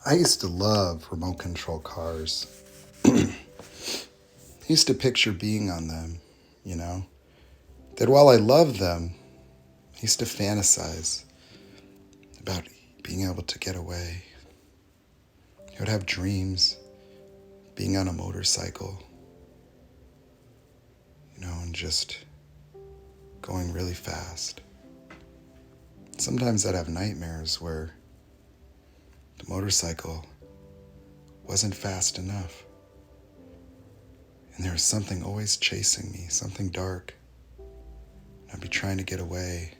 I used to love remote control cars. I used to picture being on them, you know? That while I loved them, I used to fantasize about being able to get away. I would have dreams being on a motorcycle, and just going really fast. Sometimes I'd have nightmares where the motorcycle wasn't fast enough. And there was something always chasing me, something dark. I'd be trying to get away.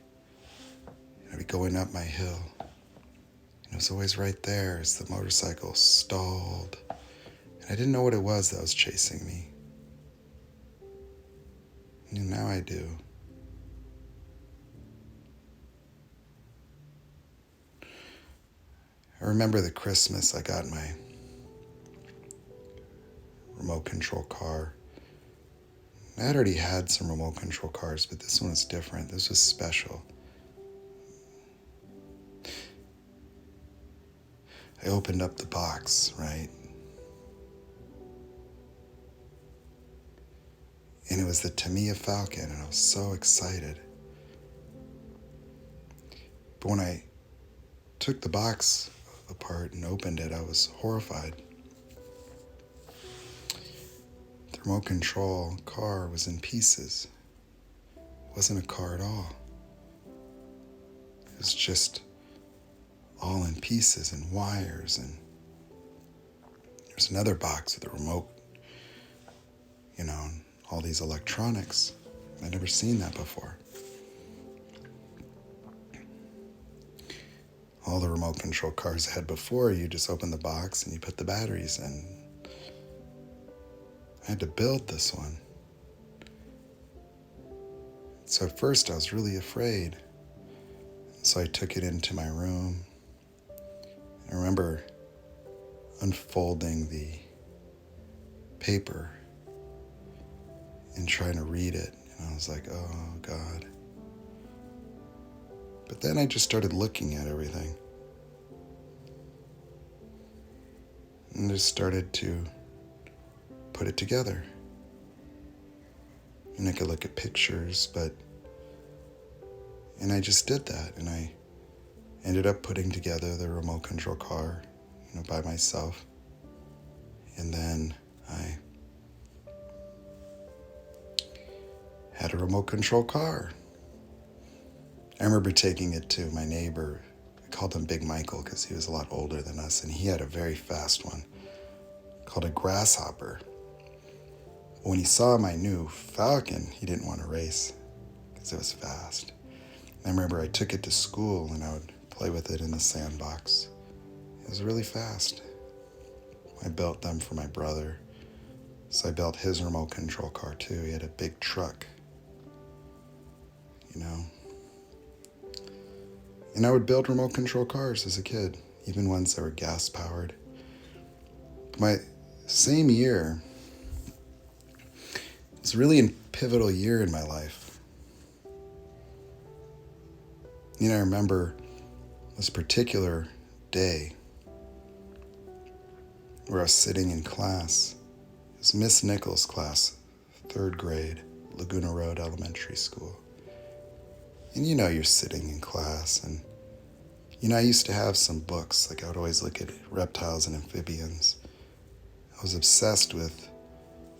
I'd be going up my hill. And it was always right there as the motorcycle stalled. And I didn't know what it was that was chasing me. And now I do. I remember the Christmas I got my remote control car. I had already had some remote control cars, but this one was different. This was special. I opened up the box, right? And it was the Tamiya Falcon, and I was so excited. But when I took the box apart and opened it, I was horrified. The remote control car was in pieces. It wasn't a car at all. It was just all in pieces and wires, and there's another box with a remote, and all these electronics. I'd never seen that before. All the remote control cars I had before, you just open the box and you put the batteries in. I had to build this one. So at first I was really afraid. So I took it into my room. I remember unfolding the paper and trying to read it. And I was like, oh God. But then I just started looking at everything. And just started to put it together. And I could look at pictures, and I just did that. And I ended up putting together the remote control car, by myself. And then I had a remote control car. I remember taking it to my neighbor. I called him Big Michael because he was a lot older than us, and he had a very fast one called a Grasshopper. When he saw my new Falcon, he didn't want to race because it was fast. I remember I took it to school and I would play with it in the sandbox. It was really fast. I built them for my brother. So I built his remote control car too. He had a big truck, And I would build remote control cars as a kid, even ones that were gas powered. My same year, it was really a pivotal year in my life. I remember this particular day where I was sitting in class. It was Miss Nichols' class, 3rd grade, Laguna Road Elementary School. And you're sitting in class, and I used to have some books. Like I would always look at reptiles and amphibians. I was obsessed with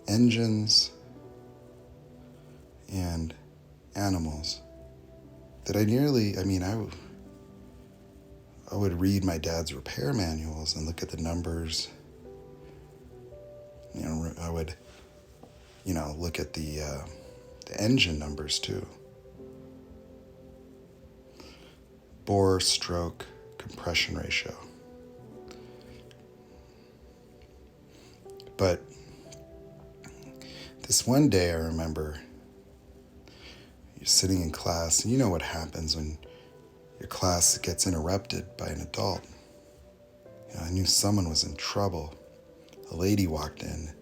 engines and animals. That I would read my dad's repair manuals and look at the numbers. I would, look at the engine numbers too. Bore, stroke, compression ratio. But this one day I remember you're sitting in class, and you know what happens when your class gets interrupted by an adult. I knew someone was in trouble. A lady walked in,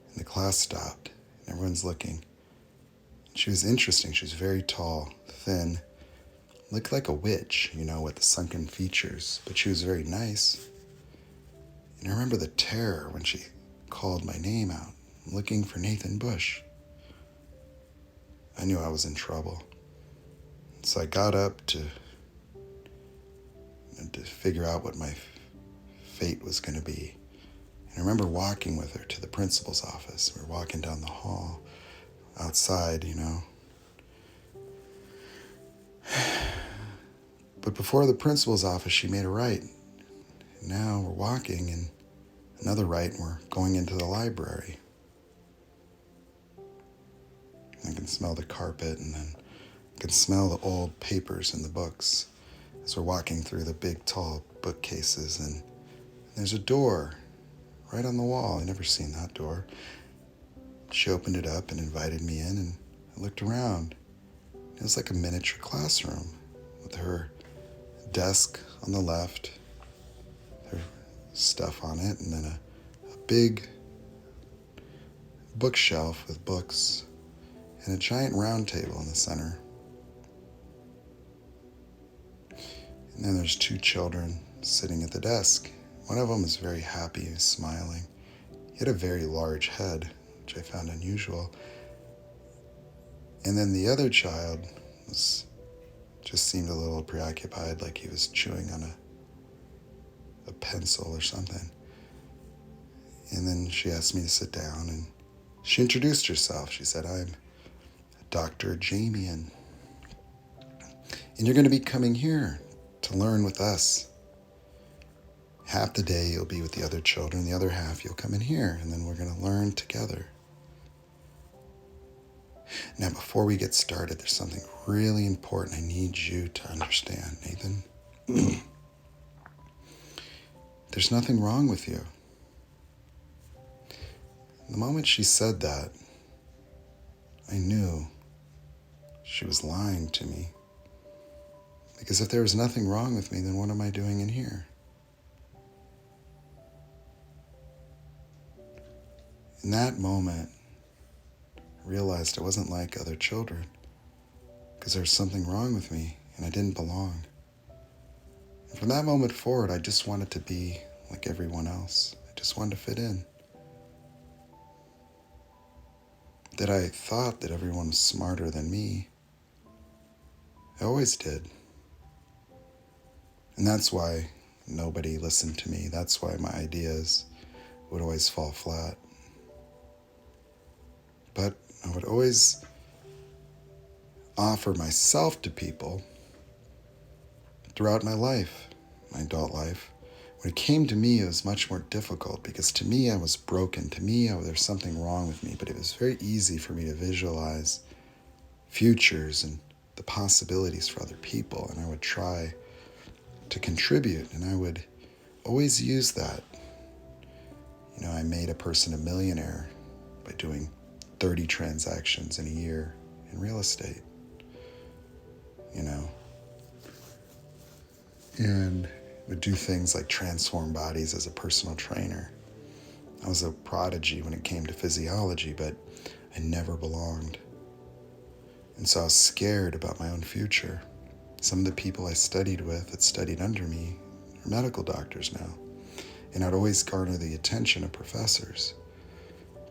and the class stopped, and everyone's looking. She was interesting. She was very tall, thin, looked like a witch, with the sunken features, but she was very nice. And I remember the terror when she called my name out, looking for Nathan Bush. I knew I was in trouble. So I got up to figure out what my fate was going to be. And I remember walking with her to the principal's office. We were walking down the hall outside, But before the principal's office, she made a right. And now we're walking and another right, and we're going into the library. I can smell the carpet, and then I can smell the old papers and the books as we're walking through the big, tall bookcases. And there's a door right on the wall. I'd never seen that door. She opened it up and invited me in, and I looked around. It was like a miniature classroom with her desk on the left, her stuff on it, and then a big bookshelf with books and a giant round table in the center. And then there's two children sitting at the desk. One of them is very happy and smiling. He had a very large head, which I found unusual. And then the other child just seemed a little preoccupied, like he was chewing on a pencil or something. And then she asked me to sit down, and she introduced herself. She said, "I'm Dr. Jamian, and you're going to be coming here to learn with us. Half the day you'll be with the other children, the other half you'll come in here, and then we're going to learn together. Now, before we get started, there's something really important I need you to understand, Nathan. There's nothing wrong with you." The moment she said that, I knew she was lying to me. Because if there was nothing wrong with me, then what am I doing in here? In that moment, I realized I wasn't like other children, because there was something wrong with me and I didn't belong. And from that moment forward, I just wanted to be like everyone else. I just wanted to fit in. That I thought that everyone was smarter than me. I always did. And that's why nobody listened to me. That's why my ideas would always fall flat. But I would always offer myself to people throughout my life, my adult life. When it came to me, it was much more difficult because to me, I was broken. To me, there's something wrong with me. But it was very easy for me to visualize futures and the possibilities for other people. And I would try to contribute, and I would always use that. I made a person a millionaire by doing 30 transactions in a year in real estate, and would do things like transform bodies as a personal trainer. I was a prodigy when it came to physiology, but I never belonged. And so I was scared about my own future. Some of the people I studied with that studied under me are medical doctors now. And I'd always garner the attention of professors.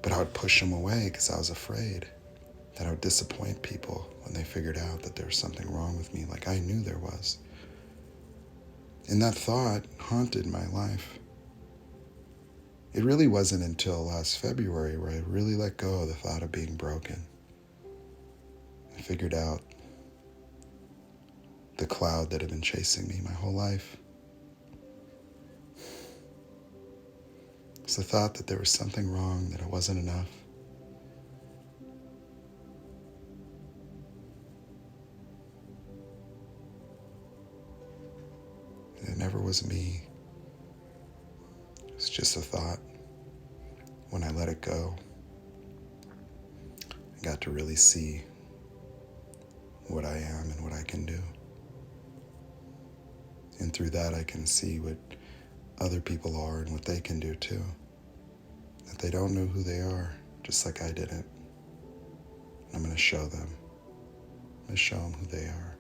But I would push them away because I was afraid that I would disappoint people when they figured out that there was something wrong with me, like I knew there was. And that thought haunted my life. It really wasn't until last February where I really let go of the thought of being broken. I figured out the cloud that had been chasing me my whole life. It's the thought that there was something wrong, that I wasn't enough. And it never was me. It was just a thought. When I let it go, I got to really see what I am and what I can do. And through that, I can see what other people are and what they can do too. That they don't know who they are, just like I didn't. I'm going to show them. I'm going to show them who they are.